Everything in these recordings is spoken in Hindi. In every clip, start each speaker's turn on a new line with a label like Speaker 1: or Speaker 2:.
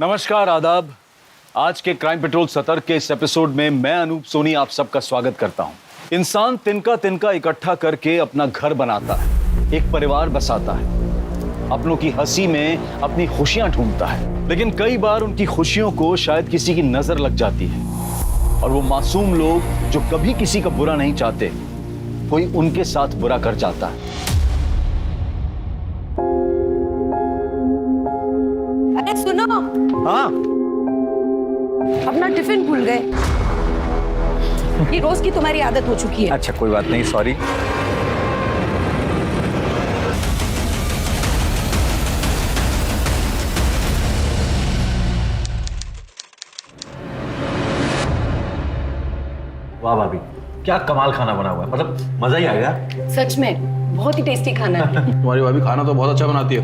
Speaker 1: नमस्कार, आदाब। आज के क्राइम पेट्रोल सतर्क के इस एपिसोड में मैं अनूप सोनी आप सबका स्वागत करता हूं। इंसान तिनका तिनका इकट्ठा करके अपना घर बनाता है, एक परिवार बसाता है, अपनों की हंसी में अपनी खुशियां ढूंढता है। लेकिन कई बार उनकी खुशियों को शायद किसी की नजर लग जाती है और वो मासूम लोग जो कभी किसी का बुरा नहीं चाहते, कोई उनके साथ बुरा कर जाता है।
Speaker 2: अरे सुनो,
Speaker 1: हाँ,
Speaker 2: अपना टिफिन भूल गए। ये रोज की तुम्हारी आदत हो चुकी है।
Speaker 3: अच्छा कोई बात नहीं, सॉरी। वाह भाभी, क्या कमाल खाना बना हुआ है, मतलब मजा ही आ गया।
Speaker 2: सच में बहुत ही टेस्टी खाना है।
Speaker 4: तुम्हारी भाभी खाना तो बहुत अच्छा बनाती है,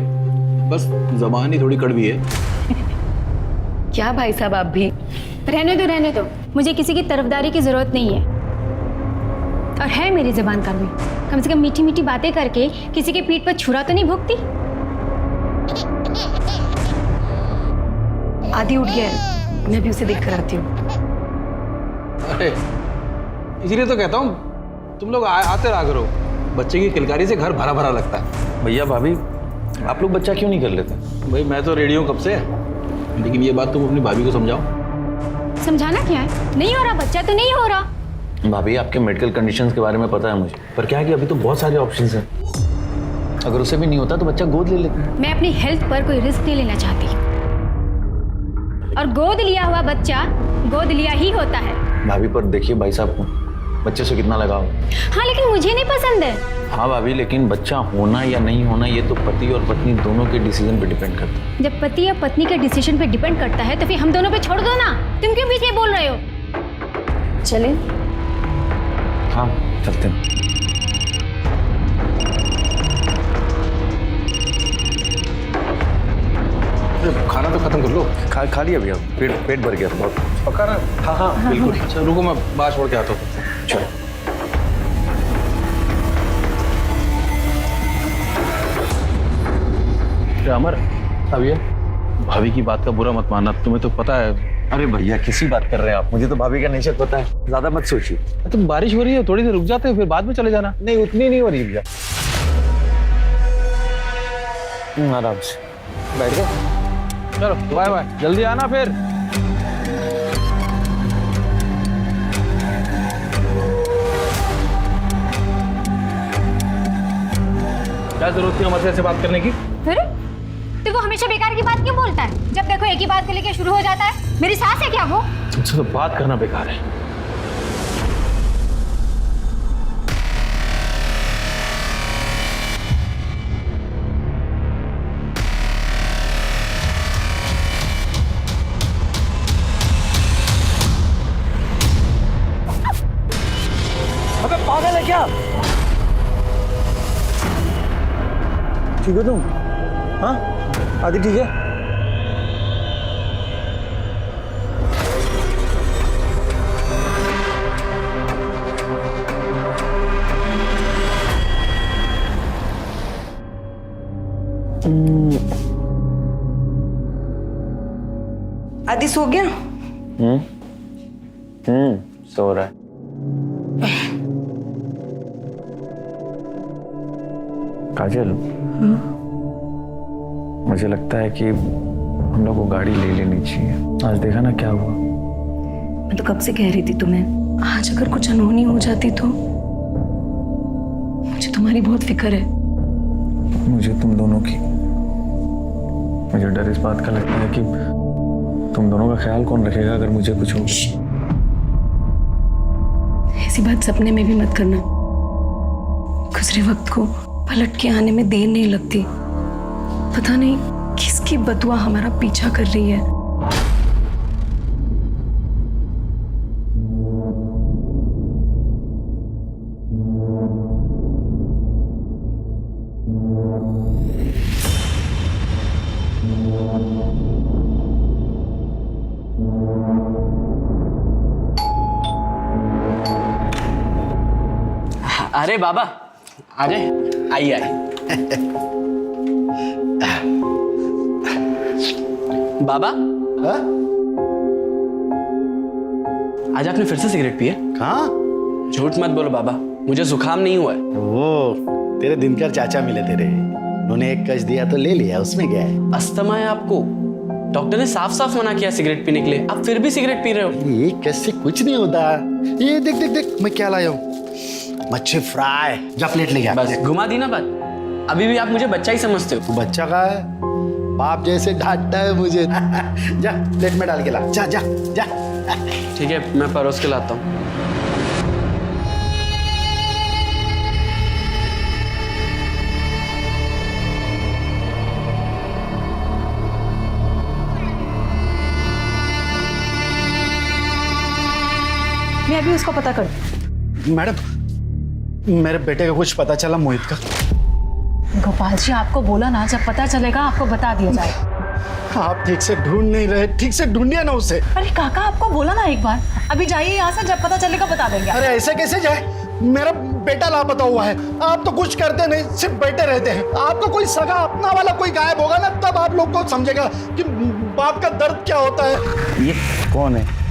Speaker 4: बस जबान ही थोड़ी कड़वी है।
Speaker 2: क्या भाई साहब, आप भी
Speaker 5: रहने दो। मुझे किसी की तरफदारी की जरूरत नहीं है। और है मेरी जबान कड़वी, कम से कम मीठी मीठी बातें करके किसी के पीठ पर छुरा तो नहीं भोगती।
Speaker 2: आदि उठ गया है, मैं भी उसे देख कर आती हूँ।
Speaker 4: अरे इसीलिए तो कहता हूँ तुम लोग आते रहा करो, बच्चे की किलकारी से घर भरा भरा लगता है।
Speaker 3: भैया भाभी, आप लोग बच्चा क्यों नहीं कर लेते?
Speaker 4: भाई मैं तो रेडी हूँ कब से, लेकिन ये बात तुम अपनी भाभी को समझाओ।
Speaker 5: समझाना क्या है, नहीं हो रहा बच्चा तो नहीं हो रहा।
Speaker 3: भाभी आपके मेडिकल कंडीशंस के बारे में पता है मुझे, पर क्या है कि अभी तो बहुत सारे ऑप्शंस हैं। अगर उसे भी नहीं होता तो बच्चा गोद ले लेते हैं।
Speaker 5: मैं अपनी हेल्थ पर कोई रिस्क नहीं लेना चाहती, और गोद लिया हुआ बच्चा गोद लिया ही होता है।
Speaker 3: भाभी पर देखिए भाई साहब को बच्चे से कितना लगाव।
Speaker 5: हाँ लेकिन मुझे नहीं पसंद है।
Speaker 3: हाँ भाभी, लेकिन बच्चा होना या नहीं होना ये तो पति और पत्नी दोनों के डिसीजन पे डिपेंड करता है।
Speaker 5: जब पति या पत्नी के डिसीजन पे डिपेंड करता है तो फिर हम दोनों पे छोड़ दो ना। तुम क्यों पीछे बोल रहे हो?
Speaker 2: चले
Speaker 3: हाँ चलते हैं।
Speaker 4: खाना तो खत्म कर लो।
Speaker 3: खा लिया भैया, पेट भर गया बहुत।
Speaker 4: पक्का ना? हाँ बिल्कुल। अच्छा रुको, मैं बाहर छोड़ के आता हूँ।
Speaker 3: चलो।
Speaker 4: अमर, अब ये भाभी की बात का बुरा मत मानना, तुम्हें तो पता है।
Speaker 3: अरे भैया किसी बात कर रहे हैं आप, मुझे तो भाभी का नेचर पता है, ज्यादा मत सोचिए।
Speaker 4: तो बारिश हो रही है, थोड़ी देर रुक जाते हैं, फिर बाद में चले जाना।
Speaker 3: नहीं उतनी नहीं हो रही भैया। आराम से बैठ गए।
Speaker 4: चलो बाय बाय, जल्दी आना फिर। क्या जरूरत थी अमर से बात करने की?
Speaker 5: फिर तो वो हमेशा बेकार की बात क्यों बोलता है? जब देखो एक ही बात को लेकर शुरू हो जाता है। मेरी सास है क्या वो?
Speaker 4: तुमसे तो बात करना बेकार है।
Speaker 3: अबे पागल है क्या? ठीक हो तुम? हाँ आदि ठीक है?
Speaker 2: आदि सो गया?
Speaker 3: सो रहा है। काजल, मुझे लगता है कि हम लोग को गाड़ी ले लेनी चाहिए। आज देखा ना क्या हुआ।
Speaker 2: मैं तो कब से कह रही थी तुम्हें, आज अगर कुछ अनहोनी हो जाती तो। मुझे तुम्हारी बहुत फिक्र है।
Speaker 3: मुझे तुम दोनों की, मुझे डर इस बात का लगता है कि तुम दोनों का ख्याल कौन रखेगा अगर मुझे कुछ हो।
Speaker 2: ऐसी बात सपने में भी मत करना। गुजरे वक्त को पलट के आने में देर नहीं लगती। पता नहीं किसकी बदुआ हमारा पीछा कर रही है।
Speaker 6: अरे बाबा आ जाए, आइए आइए। बाबा
Speaker 7: हाँ?
Speaker 6: आज आपने फिर से सिगरेट पी है?
Speaker 7: कहाँ?
Speaker 6: झूठ मत बोलो बाबा, मुझे जुकाम नहीं हुआ है।
Speaker 7: वो तेरे दिनकर चाचा मिले तेरे, उन्होंने एक कश दिया तो ले लिया, उसमें क्या है?
Speaker 6: अस्थमा है आपको, डॉक्टर ने साफ साफ मना किया सिगरेट पीने के लिए, आप फिर भी सिगरेट पी रहे हो।
Speaker 7: ये कश से कुछ नहीं होता। ये देख देख देख मैं क्या लाया हूँ, मच्छी फ्राई। जा प्लेट ले गया।
Speaker 6: बस घुमा दी ना बात, अभी भी आप मुझे बच्चा ही समझते हो।
Speaker 7: तू बच्चा का है, बाप जैसे डांटता है मुझे। जा प्लेट में डाल के ला, जा जा जा।
Speaker 6: ठीक है, मैं परोस के लाता हूँ।
Speaker 8: मैं अभी उसको पता कर।
Speaker 7: मैडम, मेरे बेटे का कुछ पता चला मोहित का?
Speaker 8: गोपाल जी आपको बोला ना, जब पता चलेगा आपको बता दिया जाएगा।
Speaker 7: आप ठीक से ढूंढ नहीं रहे, ठीक से ढूंढिए ना उसे।
Speaker 8: अरे काका आपको बोला ना एक बार, अभी जाइए यहाँ से, जब पता चलेगा बता देंगे।
Speaker 7: अरे ऐसे कैसे जाए, मेरा बेटा लापता हुआ है। आप तो कुछ करते नहीं, सिर्फ बैठे रहते हैं। आपका कोई सगा अपना वाला कोई गायब होगा ना, तब आप लोग को समझेगा कि बाप का दर्द क्या होता है।
Speaker 3: ये कौन है?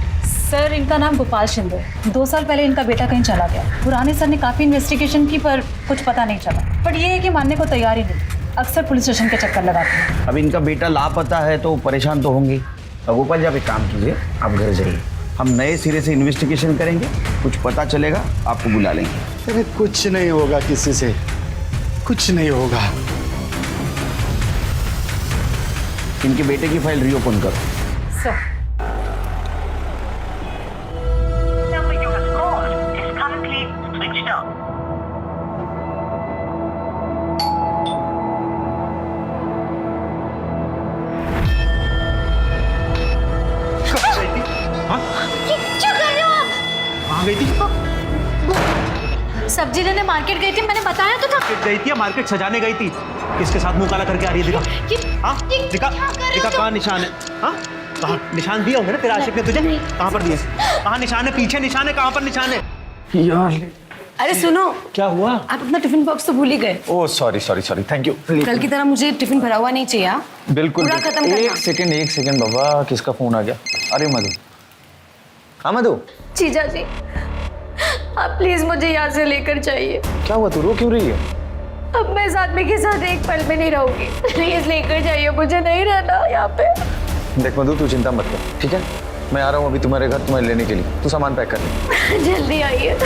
Speaker 8: सर इनका नाम गोपाल शिंदे। 2 साल पहले इनका बेटा कहीं चला गया। पुराने सर ने काफी इन्वेस्टिगेशन की पर कुछ पता नहीं चला, बट ये है कि मानने को तैयार ही नहीं, अक्सर पुलिस स्टेशन के चक्कर लगाते हैं।
Speaker 9: अब इनका बेटा लापता है तो परेशान तो होंगे। गोपाल जी आप एक काम कीजिए, आप घर जाइए, हम नए सिरे से इन्वेस्टिगेशन करेंगे, कुछ पता चलेगा आपको बुला लेंगे।
Speaker 7: अरे कुछ नहीं होगा किसी से, कुछ नहीं होगा।
Speaker 9: इनके बेटे की फाइल रीओपन करो।
Speaker 8: Sir
Speaker 10: number you have called is currently switched off.
Speaker 5: क्या कर रहे हो आप?
Speaker 7: कहाँ गई थी?
Speaker 5: सब्जी लेने मार्केट गई थी, मैंने बताया तो था।
Speaker 11: गई थी या मार्केट सजाने गई थी? किसके साथ मुंह काला करके आ रही है? दिखा, हाँ दिखा, दिखा कहाँ निशान है? हाँ कहाँ निशान दिए होंगे ना तेरा आशिक ने तुझे? कहाँ पर दिए? कहाँ निशान है? पीछे निशान है, कहाँ पर निशान है?
Speaker 3: यार
Speaker 2: अरे सुनो,
Speaker 3: क्या हुआ?
Speaker 2: आप अपना टिफिन बॉक्स तो भूल ही गए।
Speaker 3: Oh sorry sorry sorry, thank you.
Speaker 2: कल की तरह मुझे टिफिन भरा हुआ नहीं चाहिए। हाँ?
Speaker 3: बिल्कुल
Speaker 2: पूरा
Speaker 3: बिल्कुल।
Speaker 2: खत्म करना।
Speaker 3: एक सेकंड बाबा, किसका फोन आ गया? अरे मधु, हाँ मधु,
Speaker 2: जीजा जी, आप प्लीज मुझे यहाँ से लेकर जाइए।
Speaker 3: क्या हुआ, तू रो क्यों रही है?
Speaker 2: अब मैं इस आदमी के साथ एक पल में नहीं रहूंगी, प्लीज लेकर जाइए, मुझे नहीं रहना यहाँ पे।
Speaker 3: देख मधु, तू चिंता मत कर, ठीक है? मैं आ रहा हूँ अभी तुम्हारे घर तुम्हें लेने के लिए, तू सामान पैक कर ले।
Speaker 2: जल्दी आइए।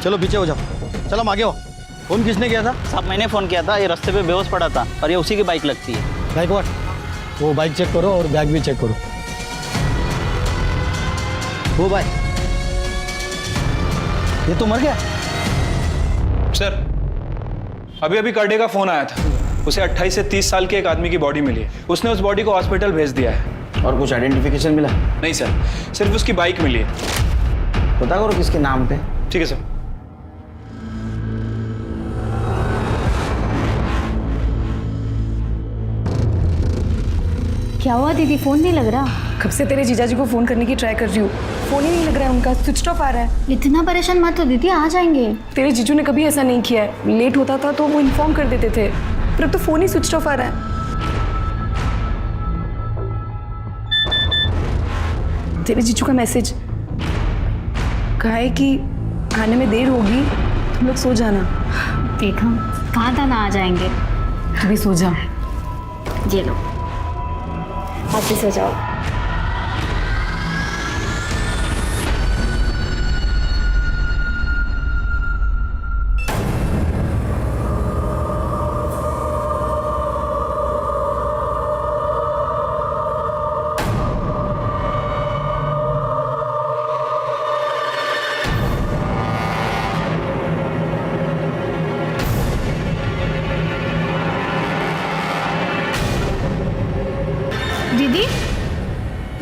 Speaker 11: चलो पीछे हो जाओ, चलो हम आगे हो। फोन किसने किया था?
Speaker 9: साहब मैंने फोन किया था, ये रास्ते पे बेहोश पड़ा था और ये उसी की बाइक लगती है।
Speaker 11: बाइक वाट, वो बाइक चेक करो और बैग भी चेक करो। वो भाई, ये तो मर गया।
Speaker 4: सर अभी अभी कर्डे का फोन आया था, उसे 28 से 30 साल के एक आदमी की बॉडी मिली है। उसने उस बॉडी को हॉस्पिटल भेज दिया है।
Speaker 9: और कुछ आइडेंटिफिकेशन मिला?
Speaker 4: नहीं सर, सिर्फ उसकी बाइक मिली है।
Speaker 9: पता करो किसके नाम पे।
Speaker 4: ठीक है सर।
Speaker 5: क्या हुआ दीदी, फोन नहीं लग रहा?
Speaker 2: कब से तेरे जीजा जी को फोन करने की ट्राई कर रही हूँ, फोन ही नहीं लग रहा है उनका, स्विच ऑफ आ रहा है।
Speaker 5: इतना परेशान मत हो दीदी, आ जाएंगे।
Speaker 2: तेरे जीजू ने कभी ऐसा नहीं किया है, लेट होता था तो वो इन्फॉर्म कर देते थे, पर अब तो फोन ही स्विच ऑफ आ रहा है। तेरे जीजू का मैसेज कहा है कि आने में देर होगी, तुम लोग सो जाना।
Speaker 5: देखा, कहा था ना आ जाएंगे।
Speaker 2: तू भी सो जा।
Speaker 5: ये लो, आप भी सो जाओ।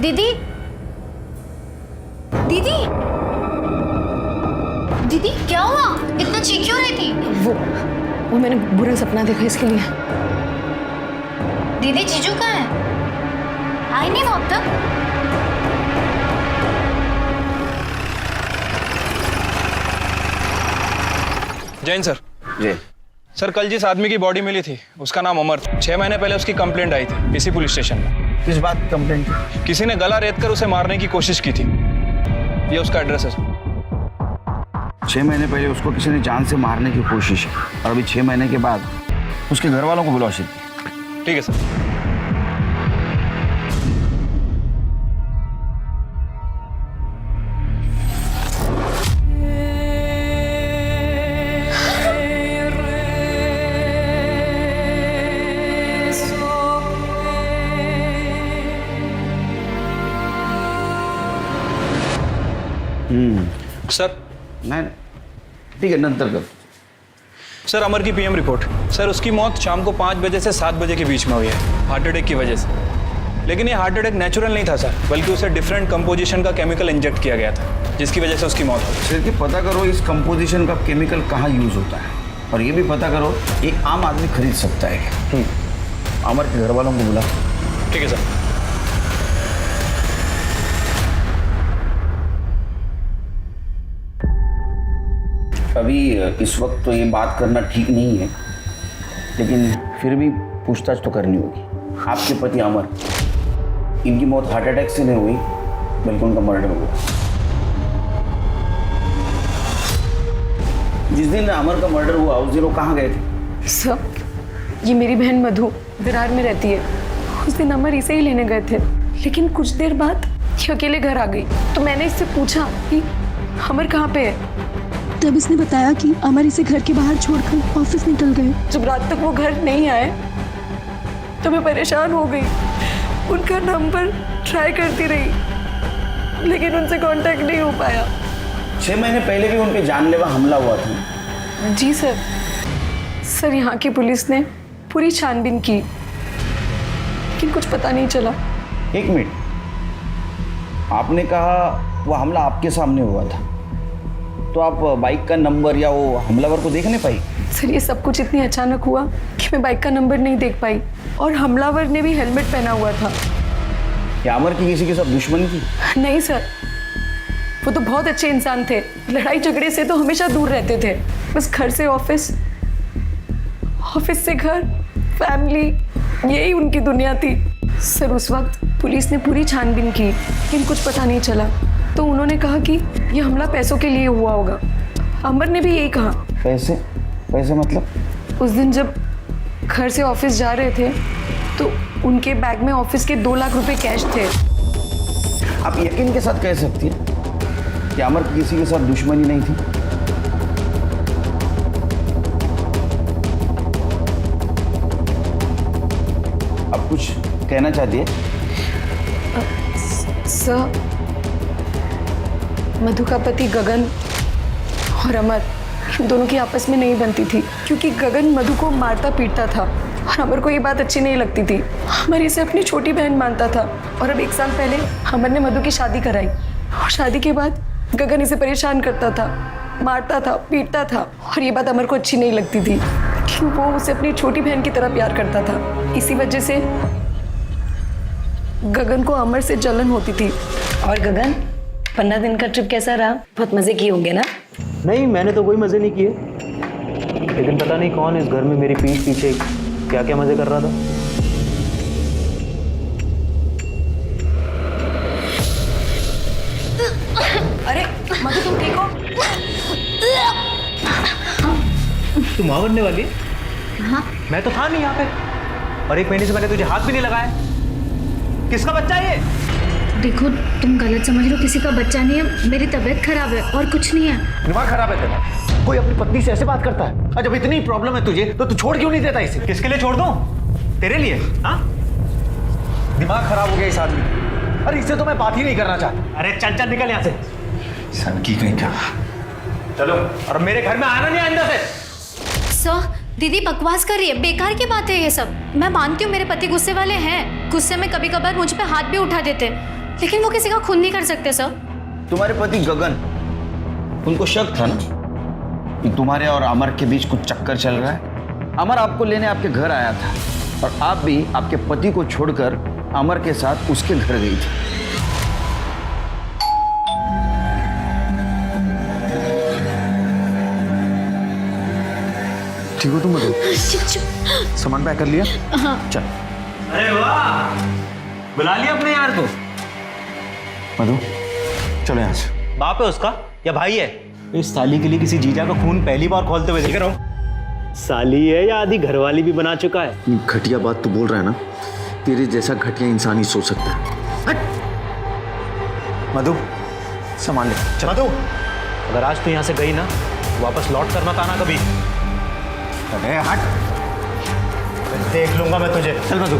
Speaker 5: दीदी दीदी दीदी क्या हुआ? इतना चीख क्यों रही थी?
Speaker 2: वो मैंने बुरा सपना देखा इसके लिए।
Speaker 5: दीदी जीजू कहाँ है? आई नहीं वो अब तक?
Speaker 4: जैन सर।
Speaker 9: जी
Speaker 4: सर कल जिस आदमी की बॉडी मिली थी उसका नाम अमर था। 6 महीने पहले उसकी कंप्लेंट आई थी इसी पुलिस स्टेशन में।
Speaker 9: किस बात की कंप्लेंट?
Speaker 4: किसी ने गला रेत कर उसे मारने की कोशिश की थी। ये उसका एड्रेस है सर।
Speaker 9: 6 महीने पहले उसको किसी ने जान से मारने की कोशिश की और अभी 6 महीने के बाद उसके घर वालों को बुलाओ शीघ्र।
Speaker 4: ठीक है सर। सर
Speaker 9: नहीं ठीक है, नंतर कर।
Speaker 4: सर अमर की पीएम रिपोर्ट। सर उसकी मौत शाम को 5 बजे से 7 बजे के बीच में हुई है हार्ट अटैक की वजह से। लेकिन ये हार्ट अटैक नेचुरल नहीं था सर, बल्कि उसे डिफरेंट कंपोजिशन का केमिकल इंजेक्ट किया गया था जिसकी वजह से उसकी मौत हुई।
Speaker 9: सर कि पता करो इस कंपोजिशन का केमिकल कहाँ यूज होता है और ये भी पता करो एक आम आदमी खरीद सकता है क्या। अमर के घर वालों को बुला।
Speaker 4: ठीक है सर।
Speaker 9: अभी इस वक्त तो ये बात करना ठीक नहीं है, लेकिन फिर भी पूछताछ तो करनी होगी। आपके पति अमर, इनकी मौत हार्ट अटैक से नहीं हुई बल्कि उनका मर्डर हुआ। जिस दिन अमर का मर्डर हुआ उस दिन वो कहाँ गए थे?
Speaker 2: सर ये मेरी बहन मधु विरार में रहती है। उस दिन अमर इसे ही लेने गए थे, लेकिन कुछ देर बाद ये अकेले घर आ गई। तो मैंने इससे पूछा कि अमर कहाँ पे है,
Speaker 12: तब इसने बताया कि अमर इसे घर के बाहर छोड़कर ऑफिस निकल गए।
Speaker 2: जब रात तक वो घर नहीं आए तो मैं परेशान हो गई। उनका नंबर ट्राई करती रही लेकिन उनसे कांटेक्ट नहीं हो पाया।
Speaker 9: 6 महीने पहले भी उनके जानलेवा हमला हुआ था।
Speaker 2: जी सर यहाँ की पुलिस ने पूरी छानबीन की लेकिन कुछ पता नहीं चला।
Speaker 9: 1 मिनट, आपने कहा वो हमला आपके सामने हुआ था, तो आप बाइक का नंबर या वो हमलावर को देख नहीं पाई?
Speaker 2: सर ये सब कुछ इतनी अचानक हुआ कि मैं बाइक का नंबर नहीं देख पाई और हमलावर ने भी हेलमेट पहना हुआ था।
Speaker 9: क्या अमर की किसी के साथ दुश्मनी थी?
Speaker 2: नहीं सर, वो तो बहुत अच्छे इंसान थे। लड़ाई झगड़े से तो हमेशा दूर रहते थे। बस घर से ऑफिस, ऑफिस से घर, फैमिली, यही उनकी दुनिया थी। सर उस वक्त पुलिस ने पूरी छानबीन की लेकिन कुछ पता नहीं चला। तो उन्होंने कहा कि ये हमला पैसों के लिए हुआ होगा। अमर ने भी यही कहा।
Speaker 9: पैसे? पैसे मतलब?
Speaker 2: उस दिन जब घर से ऑफिस जा रहे थे तो उनके बैग में ऑफिस के 2 लाख रुपए कैश थे।
Speaker 9: आप यकीन के साथ कह सकती हैं कि अमर की किसी के साथ दुश्मनी नहीं थी? आप कुछ कहना चाहती है?
Speaker 2: सर मधु का पति गगन और अमर दोनों की आपस में नहीं बनती थी क्योंकि गगन मधु को मारता पीटता था और अमर को ये बात अच्छी नहीं लगती थी। अमर इसे अपनी छोटी बहन मानता था और अब 1 साल पहले अमर ने मधु की शादी कराई और शादी के बाद गगन इसे परेशान करता था, मारता था, पीटता था और ये बात अमर को अच्छी नहीं लगती थी क्योंकि वो उसे अपनी छोटी बहन की तरह प्यार करता था। इसी वजह से गगन को अमर से जलन होती थी। और गगन 15 दिन का ट्रिप कैसा रहा? बहुत मजे किए होंगे ना?
Speaker 11: नहीं, मैंने तो कोई मजे नहीं किए, लेकिन पता नहीं कौन इस घर में मेरी पीठ पीछे क्या क्या मजे कर रहा था।
Speaker 2: अरे मधु तुम ठीक हो?
Speaker 11: तुम मां बनने वाली है? हाँ। मैं तो था नहीं यहाँ पे और 1 महीने से मैंने तुझे हाथ भी नहीं लगाया। किसका बच्चा है ये?
Speaker 5: देखो तुम गलत समझ रहे हो, किसी का बच्चा नहीं है, मेरी तबीयत खराब है और कुछ नहीं है।
Speaker 11: दिमाग खराब है तेरा? कोई अपनी पत्नी से ऐसे बात करता है? और जब इतनी प्रॉब्लम है तुझे तो तू छोड़ क्यों नहीं देता इसे? किसके लिए छोड़ दूं? तेरे लिए? हाँ? दिमाग खराब हो गया इस आदमी का। अरे इससे तो मैं बात ही नहीं करना चाहता। अरे चल चल निकल यहाँ से। सन की कहीं क्या? चलो, और मेरे घर में आना नहीं आइंदा से।
Speaker 5: सर दीदी बकवास कर रही है, बेकार की बात है ये सब। मैं मानती हूँ मेरे पति गुस्से वाले हैं, गुस्से में कभी कभार मुझ पे हाथ भी उठा देते, लेकिन वो किसी का खून नहीं कर सकते सर।
Speaker 9: तुम्हारे पति गगन, उनको शक था ना कि तुम्हारे और अमर के बीच कुछ चक्कर चल रहा है। अमर आपको लेने आपके घर आया था और आप भी आपके पति को छोड़कर अमर के साथ उसके घर गई थी।
Speaker 3: ठीक हो तुम मधु? सामान पैक कर लिया?
Speaker 5: हाँ।
Speaker 3: चल
Speaker 11: अरे वाह, बुला लिया अपने यार को।
Speaker 3: मधु चलो यहाँ से।
Speaker 11: बाप है उसका या भाई है? इस साली के लिए किसी जीजा का खून पहली बार खोलते हुए देख रहा हूँ। साली है या आधी घरवाली भी बना चुका है।
Speaker 3: घटिया बात तू बोल रहा है ना, तेरे जैसा घटिया इंसान ही सोच सकता है। हट मधु, सामान ले चल।
Speaker 11: मधु, अगर आज तू यहाँ से गई ना, वापस लौट कर मत आना कभी।
Speaker 3: अरे हट,
Speaker 11: देख लूंगा मैं तुझे।
Speaker 3: चल मधु।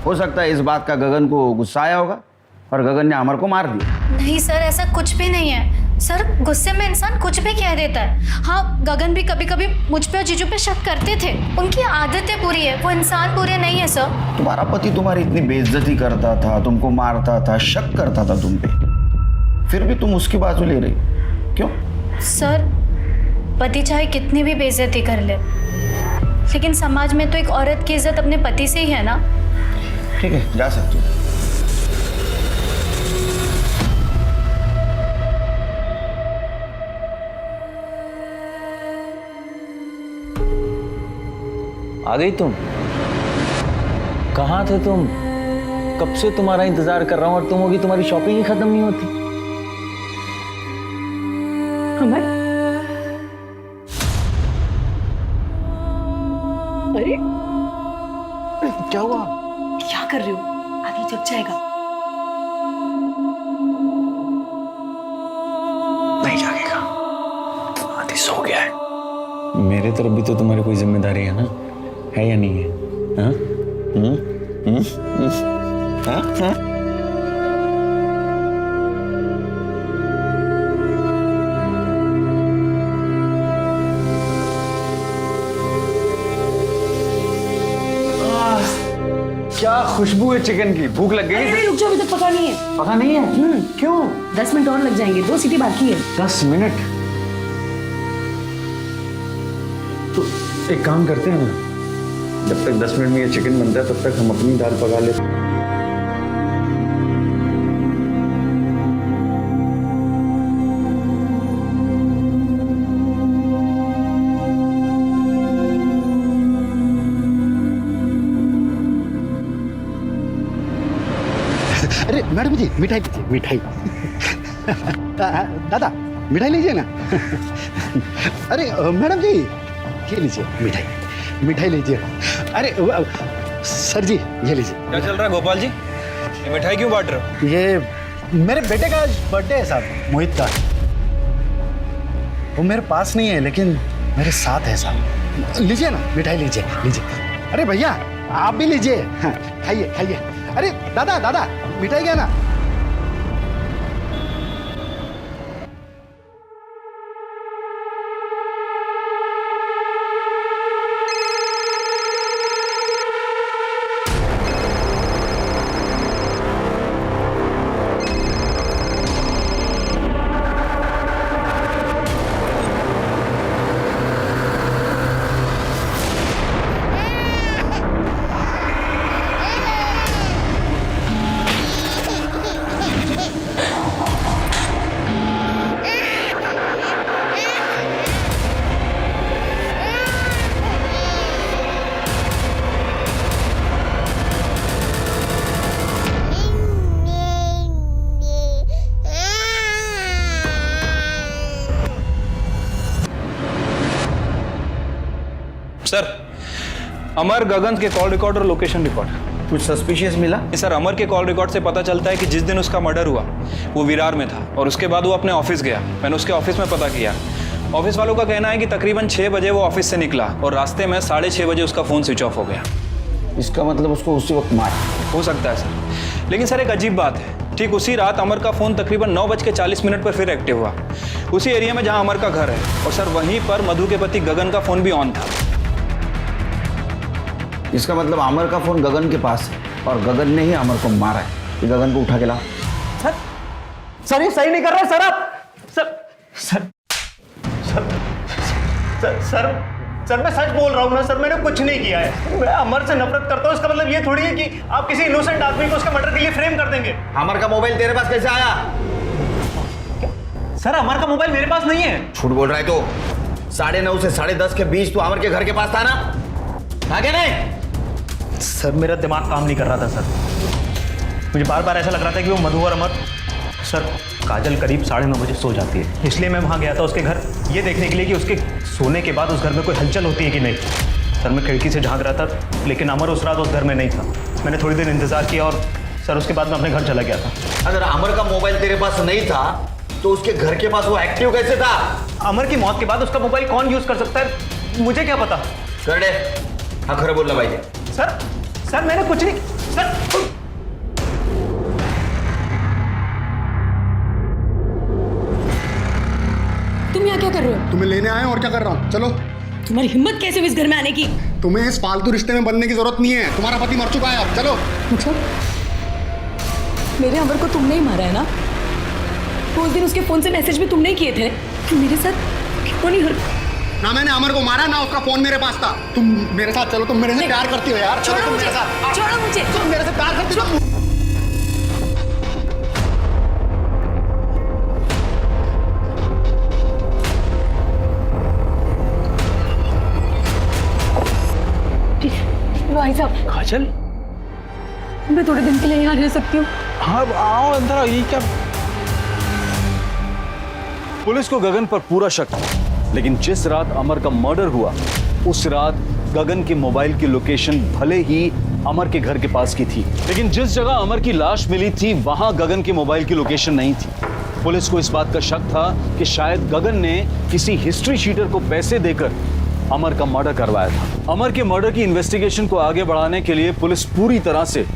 Speaker 9: हो सकता है इस बात का गगन को गुस्सा आया होगा और गगन ने अमर को मार दिया।
Speaker 5: नहीं सर, ऐसा कुछ भी नहीं है सर। गुस्से में इंसान कुछ भी कह देता है। हाँ, गगन भी कभी कभी मुझ पे और जीजू पे शक करते थे। उनकी आदतें बुरी है, वो इंसान बुरे नहीं है सर।
Speaker 9: तुम्हारा पति तुम्हारी इतनी बेइज्जती करता था, तुमको मारता था, शक करता था तुम पे, फिर भी तुम उसकी बाजू ले रही, क्यों?
Speaker 5: सर, पति चाहे कितनी भी बेइज्जती कर ले, लेकिन समाज में तो एक औरत की इज्जत अपने पति से ही है ना।
Speaker 9: ठीक है, जा सकती हो।
Speaker 3: आ गई तुम? कहाँ थे तुम? कब से तुम्हारा इंतजार कर रहा हूँ और तुम होगी तुम्हारी शॉपिंग ही खत्म नहीं होती।
Speaker 2: अमर, अरे
Speaker 3: क्या हुआ?
Speaker 2: क्या कर रहे हो? आगे जग जाएगा।
Speaker 3: नहीं जागेगा, आधी सो गया है। मेरे तरफ भी तो तुम्हारी कोई जिम्मेदारी है ना, है या नहीं है? हाँ? हाँ? हाँ? क्या खुशबू है चिकन की। भूख लग गई?
Speaker 2: अरे रुक जाओ, अभी तक पका नहीं है।
Speaker 3: पता नहीं है? क्यों?
Speaker 2: 10 मिनट और लग जाएंगे, 2 सीटी बाकी है।
Speaker 3: 10 मिनट? तो एक काम करते हैं ना, जब तक 10 मिनट में ये चिकन बनता है तब तक हम अपनी दाल पका लेते हैं।
Speaker 7: अरे मैडम जी, मिठाई लीजिए, मिठाई। दादा मिठाई लीजिए ना। अरे मैडम जी, ये लीजिए मिठाई, मिठाई लीजिए। अरे सर जी, ये लीजिए।
Speaker 4: क्या चल रहा है गोपाल जी? ये मिठाई क्यों बांट रहे हो?
Speaker 7: ये मेरे बेटे का बर्थडे है साहब, मोहित का। वो मेरे पास नहीं है लेकिन मेरे साथ है साहब। लीजिए ना मिठाई, लीजिए लीजिए। अरे भैया आप भी लीजिए, खाइए खाइए। अरे दादा दादा, मिठाई क्या ना।
Speaker 4: सर, अमर, गगन के कॉल रिकॉर्ड और लोकेशन रिकॉर्ड।
Speaker 9: कुछ सस्पिशियस मिला?
Speaker 4: सर, अमर के कॉल रिकॉर्ड से पता चलता है कि जिस दिन उसका मर्डर हुआ वो विरार में था और उसके बाद वो अपने ऑफिस गया। मैंने उसके ऑफिस में पता किया। ऑफिस वालों का कहना है कि तकरीबन 6 बजे वो ऑफिस से निकला और रास्ते में 6:30 बजे उसका फ़ोन स्विच ऑफ हो गया।
Speaker 9: इसका मतलब उसको उसी वक्त मारा
Speaker 4: हो सकता है सर, लेकिन सर एक अजीब बात है, ठीक उसी रात अमर का फ़ोन तकरीबन 9:40 पर फिर एक्टिव हुआ, उसी एरिया में जहां अमर का घर है। और सर वहीं पर मधु के पति गगन का फ़ोन भी ऑन था।
Speaker 9: इसका मतलब अमर का फोन गगन के पास है और गगन ने ही अमर को मारा है। ये गगन को उठा के ला।
Speaker 11: सर ये सही नहीं कर रहे सर आप। सर सर मैं सच बोल रहा हूँ ना सर, मैंने कुछ नहीं किया है। मैं अमर से नफरत करता हूँ, इसका मतलब ये थोड़ी है कि आप किसी इनोसेंट आदमी को उसका मर्डर के लिए फ्रेम कर देंगे।
Speaker 9: अमर का मोबाइल तेरे पास कैसे आया?
Speaker 11: सर अमर का मोबाइल मेरे पास नहीं है।
Speaker 9: झूठ बोल रहा है तो 9:30 से 10:30 के बीच तो अमर के घर के पास था ना? था क्या नहीं?
Speaker 11: सर मेरा दिमाग काम नहीं कर रहा था सर। मुझे बार बार ऐसा लग रहा था कि वो मधु और अमर, सर काजल करीब 9:30 बजे सो जाती है, इसलिए मैं वहाँ गया था उसके घर ये देखने के लिए कि उसके सोने के बाद उस घर में कोई हलचल होती है कि नहीं। सर मैं खिड़की से झांक रहा था, लेकिन अमर उस रात उस घर में नहीं था। मैंने थोड़ी देर इंतजार किया और सर उसके बाद मैं अपने घर चला गया था।
Speaker 9: अगर अमर का मोबाइल तेरे पास नहीं था तो उसके घर के पास वो एक्टिव कैसे था?
Speaker 11: अमर की मौत के बाद उसका मोबाइल कौन यूज कर सकता है, मुझे क्या पता।
Speaker 9: कर दे, हाँ खरे बोलना भाई।
Speaker 11: सर मैंने कुछ नहीं। सर
Speaker 2: तुम यहाँ क्या कर रहे हो?
Speaker 7: तुम्हें लेने आए और क्या कर रहा हूँ। चलो।
Speaker 2: तुम्हारी हिम्मत कैसे हुई इस घर में आने की?
Speaker 7: तुम्हें इस फालतू रिश्ते में बनने की जरूरत नहीं है, तुम्हारा पति मर चुका है। अब चलो।
Speaker 2: अच्छा, मेरे अमर को तुमने ही मारा है ना? तो उस दिन उसके फोन से मैसेज भी तुमने ही किए थे। तुम मेरे साथ क्यों नहीं
Speaker 7: ना मैंने अमर को मारा ना उसका फोन मेरे पास था। तुम मेरे साथ चलो, तुम मेरे से प्यार करती हो यार।
Speaker 2: छोड़ो मुझे, छोड़ो मुझे।
Speaker 7: तुम मेरे से प्यार करती हो।
Speaker 2: भाई साहब,
Speaker 11: काजल
Speaker 2: मैं थोड़े दिन के लिए यहाँ रह सकती हूँ?
Speaker 11: हाँ आओ अंदर आओ। ये क्या?
Speaker 1: पुलिस को गगन पर पूरा शक था, लेकिन जिस रात अमर का मर्डर हुआ उस रात गगन के मोबाइल की लोकेशन भले ही अमर के घर के पास की थी, लेकिन जिस जगह अमर की लाश मिली थी वहां गगन के मोबाइल की लोकेशन नहीं थी। पुलिस को इस बात का शक था कि शायद गगन ने किसी हिस्ट्री शीटर को पैसे देकर अमर का मर्डर करवाया था। अमर के मर्डर की इन्वेस्टिगेशन को आगे बढ़ाने के लिए पुलिस पूरी तरह से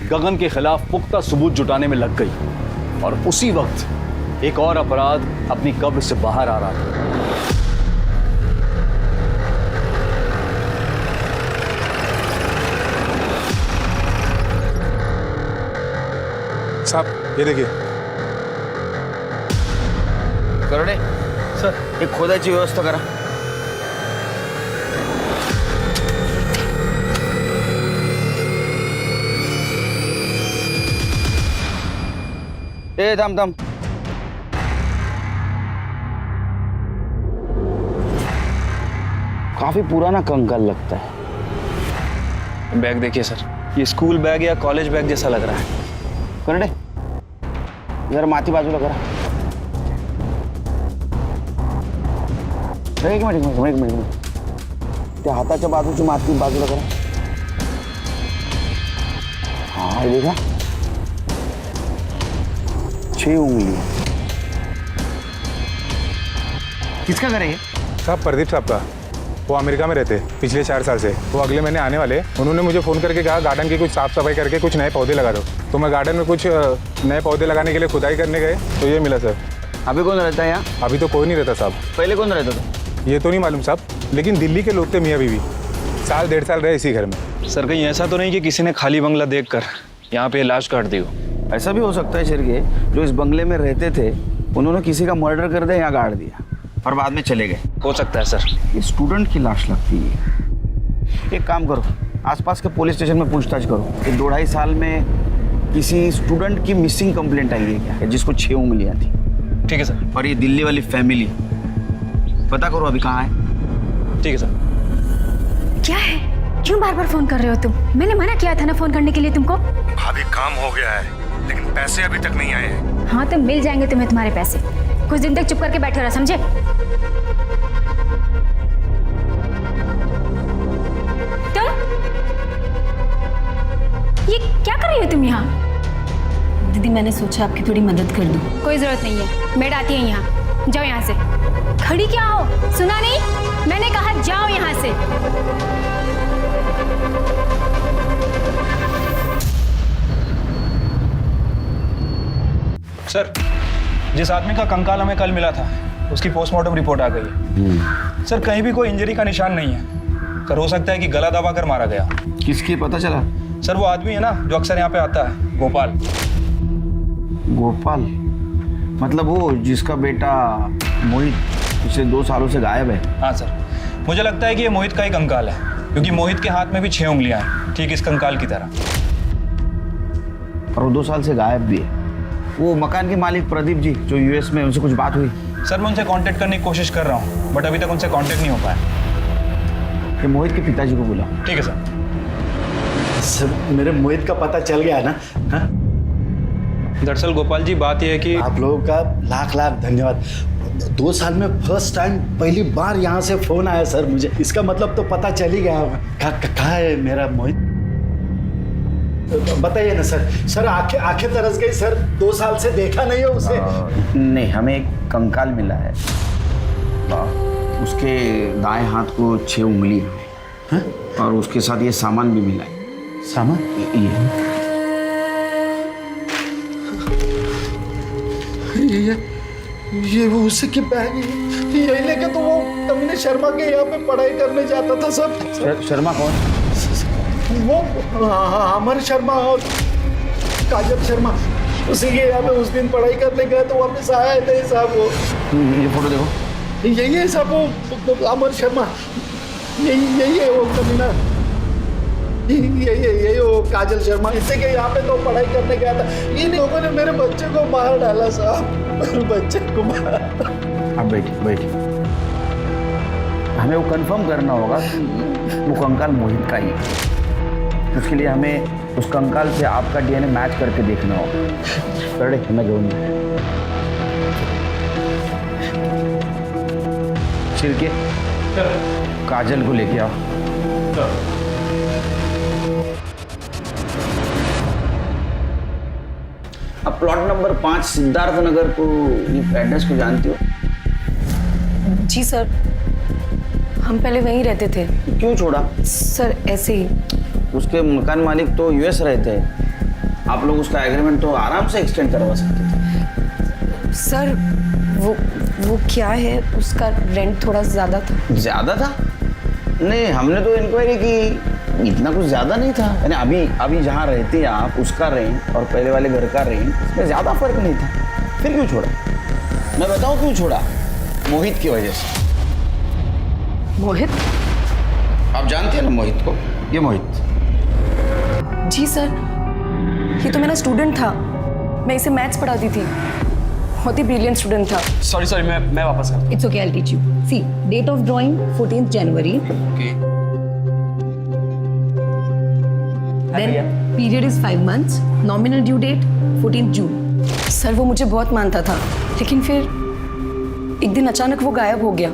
Speaker 1: गगन के खिलाफ पुख्ता सबूत जुटाने में लग गई और उसी वक्त एक और अपराध अपनी कब्र से बाहर आ रहा था।
Speaker 13: साहब ये देखिए।
Speaker 9: करणे सर, एक खोदायची व्यवस्था करा। ए थांब थांब। काफी पुराना कंकाल लगता है।
Speaker 4: बैग देखिए सर, ये स्कूल बैग या कॉलेज बैग जैसा लग रहा है।
Speaker 9: करणे जरा माती बाजूला करा। एक मिनिट त्या हाताच्या बाजूची माती बाजूला करा। हाँ ये देखा, 6 उंगली।
Speaker 7: किसका घर है ये?
Speaker 13: साहब प्रदीप साहब का। वो अमेरिका में रहते पिछले 4 साल से। वो अगले महीने आने वाले। उन्होंने मुझे फ़ोन करके कहा गार्डन की कुछ साफ सफाई करके कुछ नए पौधे लगा दो। तो मैं गार्डन में कुछ नए पौधे लगाने के लिए खुदाई करने गए तो ये मिला सर।
Speaker 9: अभी कौन रहता है यहाँ?
Speaker 13: अभी तो कोई नहीं रहता साहब।
Speaker 9: पहले कौन रहता था?
Speaker 13: ये तो नहीं मालूम साहब, लेकिन दिल्ली के लोग थे मियाँ बीवी। 1.5 साल रहे इसी घर में।
Speaker 4: सर कहीं ऐसा तो नहीं कि किसी ने खाली बंगला देखकर यहाँ पे लाश काट दी हो?
Speaker 9: ऐसा भी हो सकता है शिरके, जो इस बंगले में रहते थे उन्होंने किसी का मर्डर कर दिया, यहाँ गाड़ दिया और बाद में चले गए।
Speaker 4: हो सकता है सर।
Speaker 9: ये स्टूडेंट की लाश लगती है। एक काम करो, आसपास के पुलिस स्टेशन में पूछताछ करो कि 2-2.5 साल में किसी स्टूडेंट की मिसिंग कंप्लेंट आई है क्या, जिसको 6 उंगलियां थी।
Speaker 4: ठीक है सर।
Speaker 9: और ये दिल्ली वाली फैमिली पता करो अभी कहाँ है।
Speaker 4: ठीक है सर।
Speaker 5: क्या है, क्यों बार बार फोन कर रहे हो तुम? मैंने मना किया था ना फोन करने के लिए तुमको।
Speaker 13: अभी काम हो गया है, लेकिन पैसे अभी तक नहीं आए हैं।
Speaker 5: हाँ तो मिल जाएंगे तुम्हें तुम्हारे पैसे। कुछ दिन तक चुप करके बैठे रहो, समझे? तुम ये क्या कर रही हो तुम यहाँ?
Speaker 2: दीदी मैंने सोचा आपकी थोड़ी मदद कर दूं।
Speaker 5: कोई जरूरत नहीं है, मेड आती है यहाँ। जाओ यहाँ से। खड़ी क्या हो, सुना नहीं? मैंने कहा जाओ यहाँ से।
Speaker 4: सर जिस आदमी का कंकाल हमें कल मिला था उसकी पोस्टमार्टम रिपोर्ट आ गई है। सर कहीं भी कोई इंजरी का निशान नहीं है। कर हो सकता है कि गला दबा कर मारा गया।
Speaker 9: किसकी पता चला?
Speaker 4: सर वो आदमी है ना जो अक्सर यहाँ पे आता है, गोपाल।
Speaker 9: गोपाल मतलब वो जिसका बेटा मोहित पिछले 2 सालों से गायब है?
Speaker 4: हाँ सर, मुझे लगता है कि ये मोहित का ही कंकाल है, क्योंकि मोहित के हाथ में भी 6 उंगलियां हैं, ठीक इस कंकाल की तरह।
Speaker 9: और वो 2 साल से गायब भी है। वो मकान के मालिक प्रदीप जी जो यूएस में, उनसे कुछ बात हुई?
Speaker 4: सर मैं उनसे कांटेक्ट करने की कोशिश कर रहा हूँ, बट अभी तक उनसे कांटेक्ट नहीं हो पाया।
Speaker 9: कि मोहित के पिताजी को बुला।
Speaker 4: ठीक है सर।
Speaker 7: सर मेरे मोहित का पता चल गया ना? हाँ?
Speaker 4: दरअसल गोपाल जी बात यह है कि
Speaker 7: आप लोगों का लाख लाख धन्यवाद। 2 साल में फर्स्ट टाइम पहली बार यहाँ से फोन आया सर मुझे। इसका मतलब तो पता चल ही गया। कहाँ है मेरा मोहित? बताइए ना सर। सर आंखें तरस गई सर, 2 साल से देखा नहीं है उसे।
Speaker 9: नहीं, हमें एक कंकाल मिला है, उसके दाएं हाथ को 6 उंगली है और उसके साथ ये सामान भी मिला है।
Speaker 7: सामान? ये वो उसी की बैग है। यही लेके तो वो कमीने शर्मा के यहाँ पे पढ़ाई करने जाता था सर।
Speaker 9: शर्मा कौन?
Speaker 7: वो अमर शर्मा और काजल शर्मा, उसी के यहाँ पे उस दिन पढ़ाई करने गए तो वापस आया नहीं साहब। वो
Speaker 9: ये फोटो देखो,
Speaker 7: यही है साहब वो अमर शर्मा। यही है वो कमीना। यही वो काजल शर्मा, इसी के यहाँ पे तो पढ़ाई करने गया था। इन लोगों ने मेरे बच्चे को मार डाला साहब, मेरे बच्चे को मार।
Speaker 9: अब बैठिए। हमें वो कंफर्म करना होगा कि वो कंकाल मोहित का ही है। उसके लिए हमें उस कंकाल से आपका डीएनए मैच करके देखना होगा। रेडी? मैं घेऊन छिड़के काजल को लेके आओ। अब प्लॉट नंबर 5 सिद्धार्थ नगर को, एड्रेस को जानती हो?
Speaker 2: जी सर, हम पहले वहीं रहते थे।
Speaker 9: क्यों छोड़ा?
Speaker 2: सर ऐसे ही।
Speaker 9: उसके मकान मालिक तो यूएस रहते हैं, आप लोग उसका एग्रीमेंट तो आराम से एक्सटेंड करवा सकते थे।
Speaker 2: सर वो क्या है, उसका रेंट थोड़ा ज़्यादा था।
Speaker 9: ज़्यादा था? नहीं, हमने तो इंक्वायरी की, इतना कुछ ज़्यादा नहीं था। यानी अभी जहाँ रहते हैं आप, उसका रेंट और पहले वाले घर का रेंट में ज़्यादा फर्क नहीं था। फिर क्यों छोड़ा? मैं बताऊँ क्यों छोड़ा? मोहित की वजह से।
Speaker 2: मोहित?
Speaker 9: आप जानते हैं ना मोहित को? ये मोहित।
Speaker 2: जी सर, ये तो मेरा स्टूडेंट था, मैं इसे मैथ्स पढ़ाती थी। बहुत ही ब्रिलियंट स्टूडेंट था।
Speaker 6: सॉरी मैं वापस कर।
Speaker 8: It's okay, I will teach you. See, date of drawing 14th January.
Speaker 6: Okay.
Speaker 8: Then period is 5 months। Nominal due date 14th June.
Speaker 2: Sir वो मुझे बहुत मानता था, लेकिन फिर एक दिन अचानक वो गायब हो गया।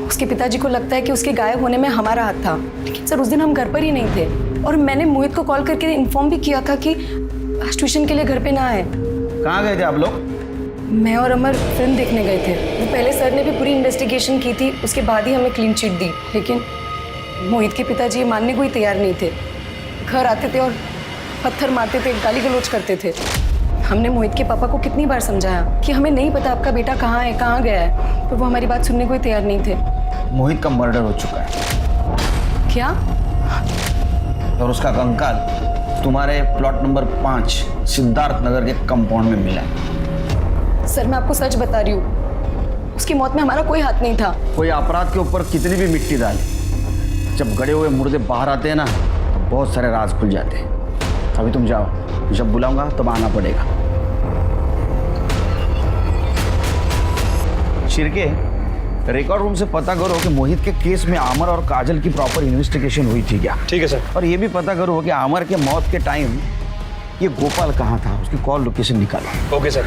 Speaker 2: उसके पिताजी को लगता है कि उसके गायब होने में हमारा हाथ था, लेकिन सर उस दिन हम घर पर ही नहीं थे। और मैंने मोहित को कॉल करके इन्फॉर्म भी किया था कि आज ट्यूशन के लिए घर पे ना आए।
Speaker 9: कहाँ गए थे आप लोग?
Speaker 2: मैं और अमर फिल्म देखने गए थे। वो पहले सर ने भी पूरी इन्वेस्टिगेशन की थी, उसके बाद ही हमें क्लीन चिट दी। लेकिन मोहित के पिताजी ये मानने को ही तैयार नहीं थे। घर आते थे और पत्थर मारते थे, गाली गलौज करते थे। हमने मोहित के पापा को कितनी बार समझाया कि हमें नहीं पता आपका बेटा कहाँ है, कहाँ गया है, पर वो हमारी बात सुनने को ही तैयार नहीं थे।
Speaker 9: मोहित का मर्डर हो चुका है।
Speaker 2: क्या?
Speaker 9: और उसका कंकाल तुम्हारे प्लॉट नंबर 5 सिद्धार्थ नगर के कंपाउंड में मिला है।
Speaker 2: सर मैं आपको सच बता रही हूँ, उसकी मौत में हमारा कोई हाथ नहीं था।
Speaker 9: कोई अपराध के ऊपर कितनी भी मिट्टी डाले, जब गड़े हुए मुर्दे बाहर आते हैं ना, तो बहुत सारे राज खुल जाते हैं। अभी तुम जाओ, जब बुलाऊंगा तब आना पड़ेगा। शिरके, रिकॉर्ड रूम से पता करो कि मोहित के केस में आमर और काजल की प्रॉपर इन्वेस्टिगेशन हुई थी क्या?
Speaker 4: ठीक है सर।
Speaker 9: और ये भी पता करो कि आमर के मौत के टाइम ये गोपाल कहाँ था, उसकी कॉल लोकेशन निकालो।
Speaker 4: Okay sir.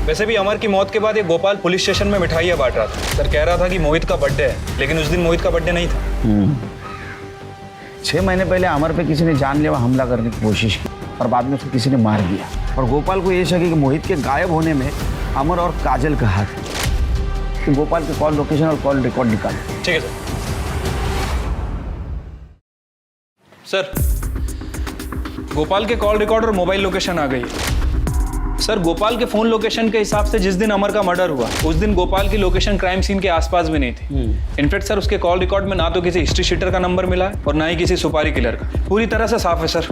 Speaker 4: वैसे भी अमर की मौत के बाद ये गोपाल पुलिस स्टेशन में मिठाइयाँ बांट रहा था। सर कह रहा था कि मोहित का बर्थडे है, लेकिन उस दिन मोहित का बर्थडे नहीं था।
Speaker 9: 6 महीने पहले अमर पे किसी ने जानलेवा हमला करने की कोशिश की और बाद में उसको किसी ने मार दिया। और गोपाल को ये शक है कि मोहित के गायब होने में अमर और काजल का हाथ है। तो गोपाल के कॉल लोकेशन और कॉल रिकॉर्ड निकालो।
Speaker 4: ठीक है सर। गोपाल के कॉल रिकॉर्ड और मोबाइल लोकेशन आ गई है। सर गोपाल के फोन लोकेशन के हिसाब से जिस दिन अमर का मर्डर हुआ उस दिन गोपाल की लोकेशन क्राइम सीन के आसपास भी नहीं थी। इनफैक्ट सर उसके कॉल रिकॉर्ड में ना तो किसी हिस्ट्री शीटर का नंबर मिला है और ना ही किसी सुपारी किलर का। पूरी तरह से साफ है सर।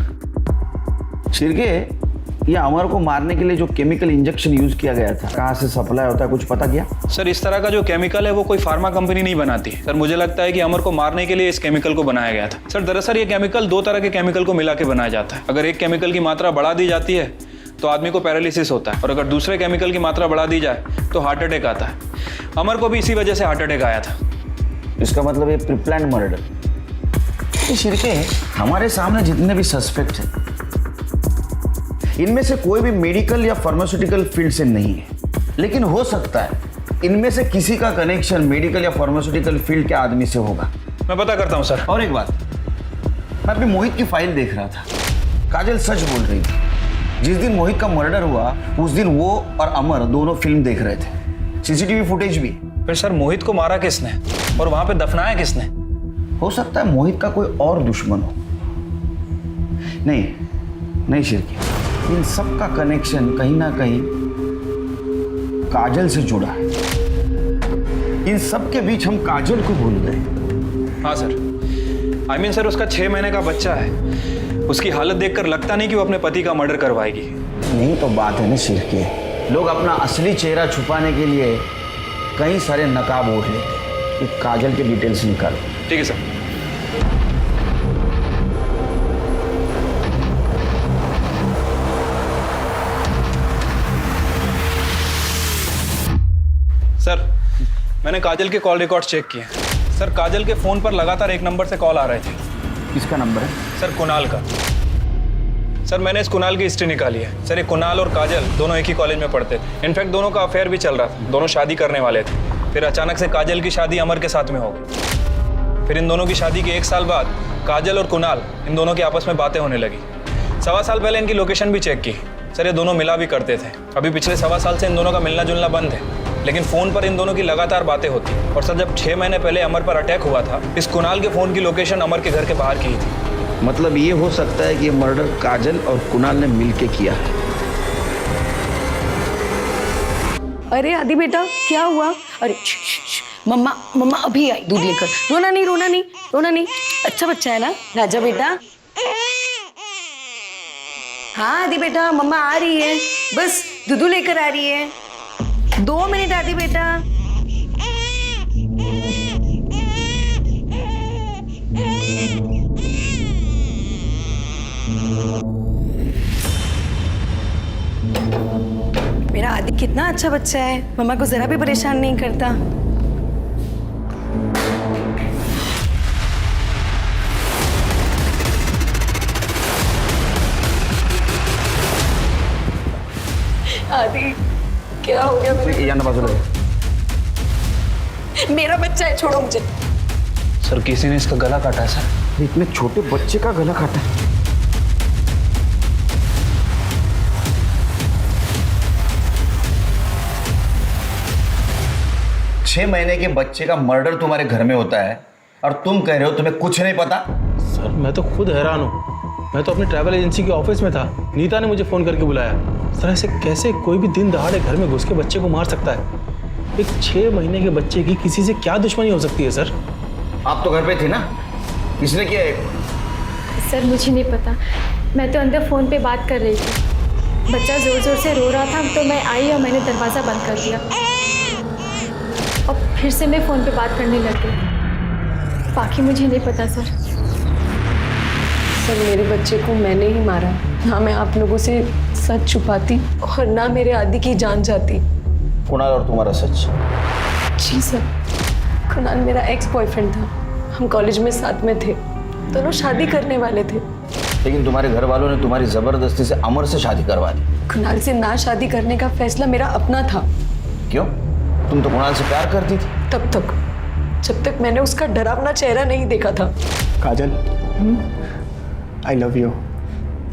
Speaker 9: शिरके, ये अमर को मारने के लिए जो केमिकल इंजेक्शन यूज किया गया था कहाँ से सप्लाई होता है, कुछ पता किया?
Speaker 4: सर इस तरह का जो केमिकल है वो कोई फार्मा कंपनी नहीं बनाती। सर मुझे लगता है कि अमर को मारने के लिए इस केमिकल को बनाया गया था। सर दरअसल ये केमिकल 2 तरह के केमिकल को मिला के बनाया जाता है। अगर एक केमिकल की मात्रा बढ़ा दी जाती है तो आदमी को पैरालिसिस होता है और अगर दूसरे केमिकल की मात्रा बढ़ा दी जाए तो हार्ट अटैक आता है। अमर को भी इसी वजह से हार्ट अटैक आया था।
Speaker 9: इसका मतलब ये प्रीप्लान्ड मर्डर। शिरके, हमारे सामने जितने भी सस्पेक्ट हैं इनमें से कोई भी मेडिकल या फार्मास्यूटिकल फील्ड से नहीं है, लेकिन हो सकता है इनमें से किसी का कनेक्शन मेडिकल या फार्मास्यूटिकल फील्ड के आदमी से होगा।
Speaker 4: मैं पता करता हूँ सर।
Speaker 9: और एक बात, मैं अभी मोहित की फाइल देख रहा था। काजल सच बोल रही थी। जिस दिन मोहित का मर्डर हुआ उस दिन वो और अमर दोनों फिल्म देख रहे थे। सीसीटीवी फुटेज भी।
Speaker 4: फिर सर मोहित को मारा किसने और वहां पे दफनाया किसने?
Speaker 9: हो सकता है मोहित का कोई और दुश्मन हो। नहीं शिरके, इन सब का कनेक्शन कहीं ना कहीं काजल से जुड़ा है। इन सब के बीच हम काजल को भूल गए।
Speaker 4: हाँ सर, आई मीन सर उसका 6 महीने का बच्चा है। उसकी हालत देखकर लगता नहीं कि वो अपने पति का मर्डर करवाएगी।
Speaker 9: नहीं तो बात है ना शिरके, लोग अपना असली चेहरा छुपाने के लिए कई सारे नकाब ओढ़ लेते हैं। कि काजल के डिटेल्स निकालो।
Speaker 4: ठीक है सर। सर मैंने काजल के कॉल रिकॉर्ड चेक किए। सर काजल के फोन पर लगातार एक नंबर से कॉल आ रहे थे।
Speaker 9: किसका नंबर है?
Speaker 4: सर कुणाल का। सर मैंने इस कुणाल की हिस्ट्री निकाली है। सर ये कुणाल और काजल दोनों एक ही कॉलेज में पढ़ते थे। इनफैक्ट दोनों का अफेयर भी चल रहा था। दोनों शादी करने वाले थे। फिर अचानक से काजल की शादी अमर के साथ में हो गई। फिर इन दोनों की शादी के 1 साल बाद काजल और कुणाल इन दोनों की आपस में बातें होने लगी। 1.25 साल पहले इनकी लोकेशन भी चेक की। सर ये दोनों मिला भी करते थे। अभी पिछले 1.25 साल से इन दोनों का मिलना जुलना बंद है, लेकिन फ़ोन पर इन दोनों की लगातार बातें होती। और सर जब 6 महीने पहले अमर पर अटैक हुआ था, इस कुणाल के फ़ोन की लोकेशन अमर के घर के बाहर की थी।
Speaker 9: मतलब ये हो सकता है कि ये मर्डर काजल और कुणाल ने मिलके किया है।
Speaker 2: अरे आदि बेटा क्या हुआ? अरे मम्मा मम्मा अभी आई दूध लेकर। रोना नहीं रोना नहीं रोना नहीं, अच्छा बच्चा है ना राजा बेटा। हाँ आदि बेटा मम्मा आ रही है, बस दूध लेकर आ रही है। 2 मिनट आदि बेटा। मेरा आदि कितना अच्छा बच्चा है, मम्मा को जरा भी परेशान नहीं करता। आदि क्या हो गया मेरा बच्चा है, छोड़ो मुझे।
Speaker 4: सर किसी ने इसका गला काटा है सर।
Speaker 9: इतने छोटे बच्चे का गला काटा है? 6 महीने के बच्चे का मर्डर तुम्हारे घर में होता है और तुम कह रहे हो तुम्हें कुछ नहीं पता?
Speaker 6: सर मैं तो खुद हैरान हूँ। मैं तो अपनी ट्रैवल एजेंसी के ऑफिस में था। नीता ने मुझे फ़ोन करके बुलाया। सर ऐसे कैसे कोई भी दिन दहाड़े घर में घुस के बच्चे को मार सकता है? एक 6 महीने के बच्चे की किसी से क्या दुश्मनी हो सकती है सर?
Speaker 9: आप तो घर पे थे ना, किसने किया है?
Speaker 5: सर मुझे नहीं पता, मैं तो अंदर फ़ोन पे बात कर रही थी। बच्चा ज़ोर ज़ोर से रो रहा था तो मैं आई और मैंने दरवाज़ा बंद कर दिया और फिर से मैं फ़ोन पे बात करने लग गई। बाकी मुझे नहीं पता सर।
Speaker 2: सर मेरे बच्चे को मैंने ही मारा। ना मैं आप लोगों से सच छुपाती और ना मेरे आदि की जान जाती।
Speaker 9: कुणाल और तुम्हारा सच?
Speaker 2: जी सर, कुणाल मेरा एक्स बॉयफ्रेंड था। हम कॉलेज में साथ में थे, दोनों शादी करने वाले थे।
Speaker 9: लेकिन तुम्हारे घर वालों ने तुम्हारी जबरदस्ती से अमर से शादी करवा दी।
Speaker 2: कुणाल से ना शादी करने का फैसला मेरा अपना था।
Speaker 9: क्यों? तुम तो कुणाल से प्यार करती थी।
Speaker 2: तब तक जब तक मैंने उसका डरावना चेहरा नहीं देखा था।
Speaker 7: Kajal, I love you.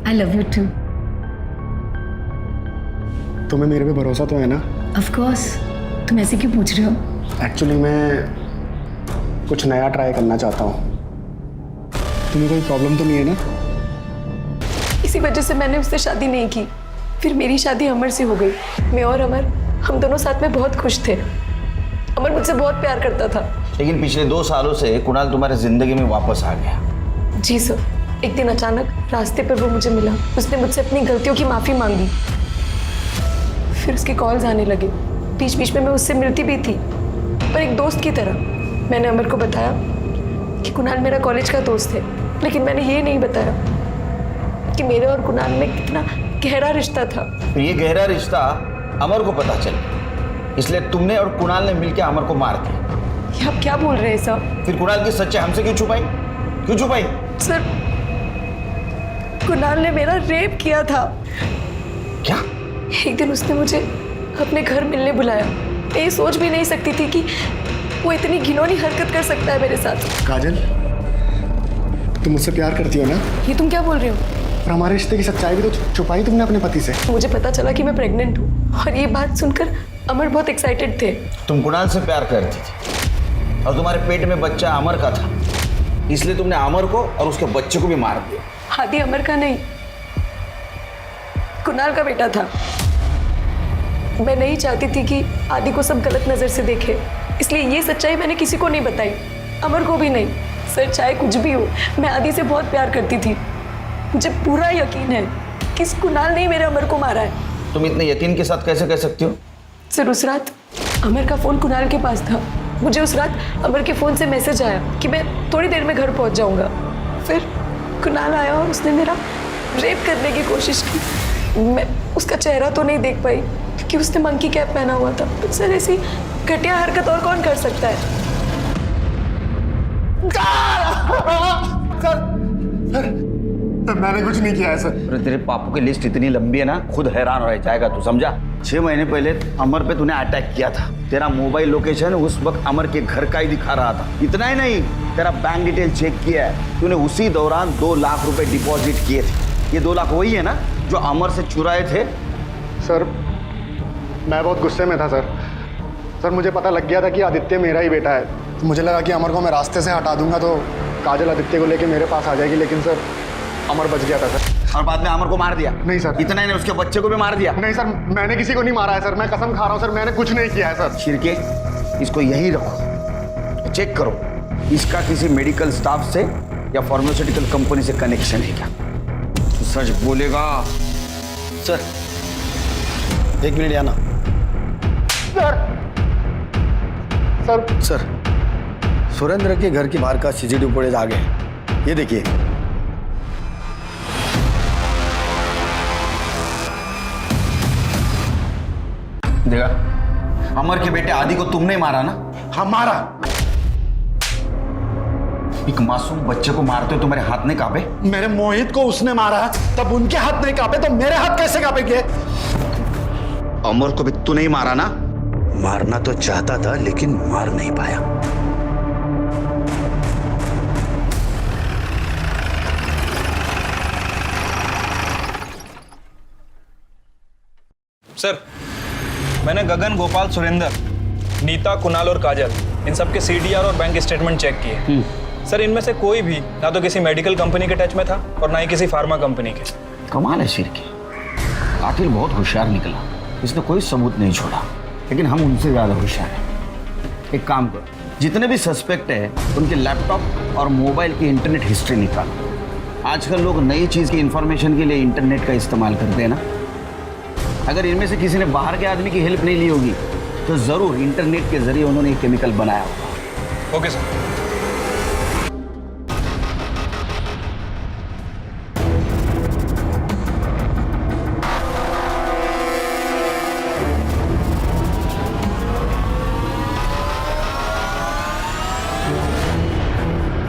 Speaker 2: I love you too.
Speaker 7: तुम्हें मेरे पे भरोसा तो है ना?
Speaker 2: Of course. तुम ऐसे क्यों पूछ रहे हो?
Speaker 7: एक्चुअली मैं कुछ नया ट्राई करना चाहता हूँ। तुम्हें कोई प्रॉब्लम तो नहीं है ना?
Speaker 2: इसी वजह से मैंने उससे शादी नहीं की। फिर मेरी शादी अमर से हो गई। मैं और अमर हम दोनों साथ में बहुत खुश थे। अमर मुझसे बहुत प्यार करता था।
Speaker 9: लेकिन पिछले 2 सालों से कुणाल तुम्हारे जिंदगी में वापस आ गया।
Speaker 2: जी सर, एक दिन अचानक रास्ते पर वो मुझे मिला। उसने मुझसे अपनी गलतियों की माफ़ी मांगी। फिर उसके कॉल्स आने लगे। बीच बीच में मैं उससे मिलती भी थी, पर एक दोस्त की तरह। मैंने अमर को बताया कि कुणाल मेरा कॉलेज का दोस्त है, लेकिन मैंने ये नहीं बताया कि मेरे और कुणाल में कितना गहरा रिश्ता था।
Speaker 9: तो ये गहरा रिश्ता अमर को पता चल, इसलिए तुमने और कुणाल ने मिलकर अमर को मार दिया।
Speaker 2: ये आप क्या बोल रहे हैं सर?
Speaker 9: फिर कुणाल की सच्चाई हमसे क्यों छुपाई? क्यों छुपाई?
Speaker 2: सर, कुणाल ने मेरा रेप किया था।
Speaker 9: क्या?
Speaker 2: एक दिन उसने मुझे अपने घर मिलने बुलाया। मैं ये सोच भी नहीं सकती थी कि वो इतनी घिनौनी हरकत कर सकता है मेरे साथ।
Speaker 7: काजल, तुम मुझसे प्यार करती हो ना?
Speaker 2: ये तुम क्या बोल रहे हो?
Speaker 7: और हमारे रिश्ते की सच्चाई भी तो छुपाई तुमने अपने पति से।
Speaker 2: मुझे पता चला कि मैं प्रेग्नेंट हूँ, और ये बात सुनकर अमर बहुत एक्साइटेड थे।
Speaker 9: तुम कुणाल से प्यार करती थी और तुम्हारे पेट में बच्चा अमर का था, इसलिए तुमने अमर को और उसके बच्चे को भी मार दिया।
Speaker 2: आदि अमर का नहीं, कुणाल का बेटा था। मैं नहीं चाहती थी कि आदि को सब गलत नजर से देखे, इसलिए ये सच्चाई मैंने किसी को नहीं बताई, अमर को भी नहीं। सर, चाहे कुछ भी हो, मैं आदि से बहुत प्यार करती थी। मुझे पूरा यकीन है कि इस कुणाल ने मेरे अमर को मारा है।
Speaker 9: तुम इतने यकीन के साथ कैसे कह सकती हो?
Speaker 2: सर, उस रात अमर का फोन कुणाल के पास था। मुझे उस रात अमर के फोन से मैसेज आया कि मैं थोड़ी देर में घर पहुंच जाऊंगा। फिर कुणाल आया और उसने मेरा रेप करने की कोशिश की। मैं उसका चेहरा तो नहीं देख पाई क्योंकि उसने मंकी कैप पहना हुआ था। तो सर, ऐसी घटिया हरकत और कौन कर सकता है?
Speaker 7: सर, मैंने कुछ नहीं किया है सर।
Speaker 9: अरे तेरे पापों की लिस्ट इतनी लंबी है ना, खुद हैरान रह जाएगा तू, समझा? 6 महीने पहले अमर पे तूने अटैक किया था। तेरा मोबाइल लोकेशन उस वक्त अमर के घर का ही दिखा रहा था। इतना ही नहीं, तेरा बैंक डिटेल चेक किया है। तूने उसी दौरान 2 लाख रुपए डिपॉजिट किए थे। ये 2 लाख वही है ना जो अमर से चुराए थे?
Speaker 7: सर, मैं बहुत गुस्से में था सर। सर, मुझे पता लग गया था कि आदित्य मेरा ही बेटा है। तो मुझे लगा कि अमर को मैं रास्ते से हटा दूंगा तो काजल आदित्य को लेके मेरे पास आ जाएगी, लेकिन सर अमर बच गया था सर।
Speaker 9: और बाद में अमर को मार दिया?
Speaker 7: नहीं सर।
Speaker 9: इतना ही नहीं, उसके बच्चे को भी मार दिया?
Speaker 7: नहीं सर, मैंने किसी को नहीं मारा है सर। मैं कसम खा रहा हूँ सर, मैंने कुछ नहीं किया है सर।
Speaker 9: छिड़के, इसको यहीं रखो, चेक करो इसका किसी मेडिकल स्टाफ से या फार्मास्यूटिकल कंपनी से कनेक्शन है क्या। तो सच बोलेगा।
Speaker 7: सर, 1 मिनट आना। सर, सुरेंद्र के घर के बाहर का सीसीटीवी फुटेज आ गया है, ये देखिए।
Speaker 9: देखा, अमर के बेटे आदि को तुमने मारा ना?
Speaker 7: हाँ, मारा।
Speaker 9: एक मासूम बच्चे को मारते हो तुम्हारे हाथ नहीं कांपे?
Speaker 7: मेरे मोहित को उसने मारा, तब उनके हाथ नहीं कांपे तो मेरे हाथ कैसे कांपेंगे?
Speaker 9: अमर को भी तू नहीं मारा ना?
Speaker 14: मारना तो चाहता था लेकिन मार नहीं पाया।
Speaker 4: सर, मैंने गगन, गोपाल, सुरेंद्र, नीता, कुणाल और काजल इन सबके CDR और बैंक स्टेटमेंट चेक किए। सर, इनमें से कोई भी ना तो किसी मेडिकल कंपनी के टच में था और ना ही किसी फार्मा कंपनी के।
Speaker 9: कमाल है शिर की, आखिर बहुत होशियार निकला। इसने कोई सबूत नहीं छोड़ा, लेकिन हम उनसे ज्यादा होशियार हैं। एक काम करो, जितने भी सस्पेक्ट हैं उनके लैपटॉप और मोबाइल की इंटरनेट हिस्ट्री निकालो। आजकल लोग नई चीज़ की इंफॉर्मेशन के लिए इंटरनेट का इस्तेमाल करते हैं ना। अगर इनमें से किसी ने बाहर के आदमी की हेल्प नहीं ली होगी तो ज़रूर इंटरनेट के जरिए उन्होंने एक केमिकल बनाया होगा।
Speaker 4: Okay sir.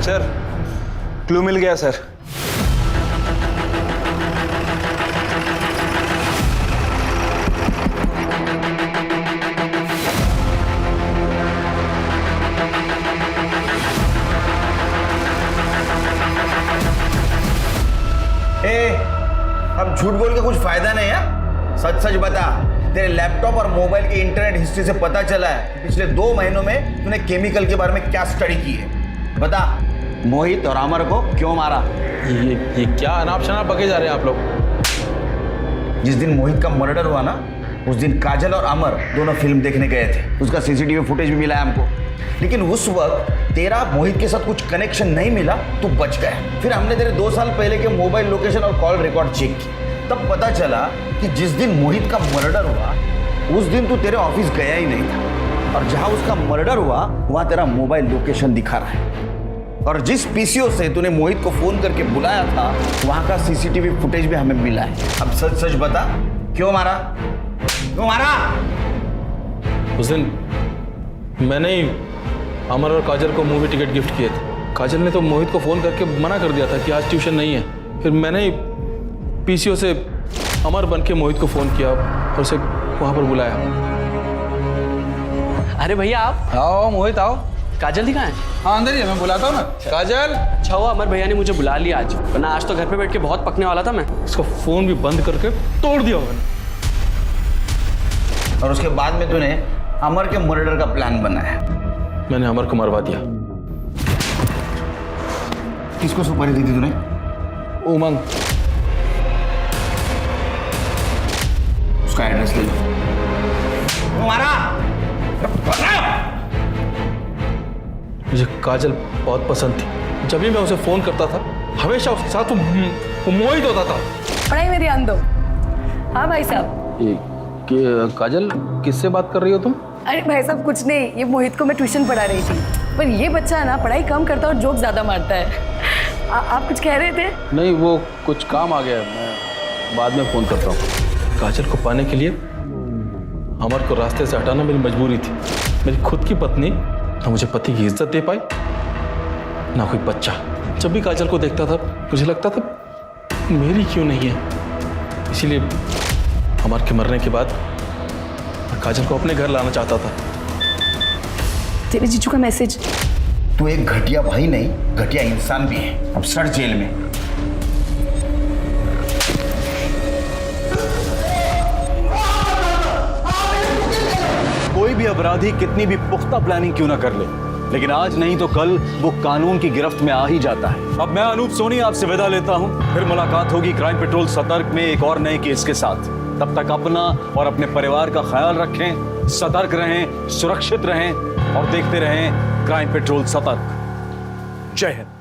Speaker 4: सर, क्लू मिल गया सर।
Speaker 9: अब झूठ बोल के कुछ फायदा नहीं है। सच सच बता, तेरे लैपटॉप और मोबाइल की इंटरनेट हिस्ट्री से पता चला है कि पिछले 2 महीनों में तूने केमिकल के बारे में क्या स्टडी की है। बता, मोहित और अमर को क्यों मारा?
Speaker 6: ये क्या अनाप शनाप बके जा रहे हैं आप लोग?
Speaker 9: जिस दिन मोहित का मर्डर हुआ ना, उस दिन काजल और अमर दोनों फिल्म देखने गए थे। उसका सीसीटीवी फुटेज भी मिला है हमको, लेकिन उस वक्त तेरा मोहित के साथ कुछ कनेक्शन नहीं मिला, तू बच गया। फिर हमने तेरे 2 साल पहले के मोबाइल लोकेशन और कॉल रिकॉर्ड चेक की, तब पता चला कि जिस दिन मोहित का मर्डर हुआ उस दिन तू तेरे ऑफिस गया ही नहीं था, और जहां उसका मर्डर हुआ वहां तेरा मोबाइल लोकेशन दिखा रहा है। और जिस पीसीओ से तूने मोहित को फोन करके बुलाया था वहां का सीसीटीवी फुटेज भी हमें मिला है। अब सच सच बता, क्यों मारा? क्यों मारा?
Speaker 6: उस दिन मैंने ही अमर और काजल को मूवी टिकट गिफ्ट किए थे। काजल ने तो मोहित को फ़ोन करके मना कर दिया था कि आज ट्यूशन नहीं है। फिर मैंने ही पीसीओ से अमर बन के मोहित को फ़ोन किया और उसे वहाँ पर बुलाया।
Speaker 11: अरे भैया आप
Speaker 6: आओ मोहित आओ।
Speaker 11: काजल दी कहाँ है?
Speaker 6: हाँ अंदर ही है, मैं बुलाता हूँ ना। काजल।
Speaker 11: अच्छा हुआ अमर भैया ने मुझे बुला लिया आज, वरना आज तो घर पे बैठ के बहुत पकने वाला था मैं।
Speaker 6: इसका फ़ोन भी बंद करके तोड़ दिया मैंने।
Speaker 9: और उसके बाद में तूने अमर के मर्डर का प्लान बनाया।
Speaker 6: मैंने अमर को मरवा दिया।
Speaker 9: किसको सुपारी दी थी तूने?
Speaker 6: उमंग।
Speaker 9: उसका एड्रेस ले लो। तुम्हारा
Speaker 6: मुझे काजल बहुत पसंद थी। जब भी मैं उसे फ़ोन करता था हमेशा उसके साथ वो मोहित होता था।
Speaker 2: पढ़ाई में ध्यान दो। हाँ भाई साहब।
Speaker 6: काजल किससे बात कर रही हो तुम?
Speaker 2: अरे भाई साहब कुछ नहीं, ये मोहित को मैं ट्यूशन पढ़ा रही थी, पर ये बच्चा ना पढ़ाई कम करता और जोक ज़्यादा मारता है। आप कुछ कह रहे थे?
Speaker 6: नहीं, वो कुछ काम आ गया, मैं बाद में फ़ोन करता हूँ। काजल को पाने के लिए अमर को रास्ते से हटाना मेरी मजबूरी थी। मेरी खुद की पत्नी ना मुझे पति की इज्जत दे पाई ना कोई बच्चा। जब भी काजल को देखता था मुझे लगता था मेरी क्यों नहीं है। इसीलिए अमर के मरने के बाद मैं काजल को अपने घर लाना चाहता था।
Speaker 2: तेरे जीजू का मैसेज।
Speaker 9: तू एक घटिया भाई नहीं, घटिया इंसान भी है। अब सड़ जेल में।
Speaker 1: कोई भी अपराधी कितनी भी पुख्ता प्लानिंग क्यों ना कर ले, लेकिन आज नहीं तो कल वो कानून की गिरफ्त में आ ही जाता है। अब मैं अनूप सोनी आपसे विदा लेता हूं, फिर मुलाकात होगी क्राइम पेट्रोल सतर्क में एक और नए केस के साथ। तब तक अपना और अपने परिवार का ख्याल रखें, सतर्क रहें, सुरक्षित रहें और देखते रहें क्राइम पेट्रोल सतर्क। जय हिंद।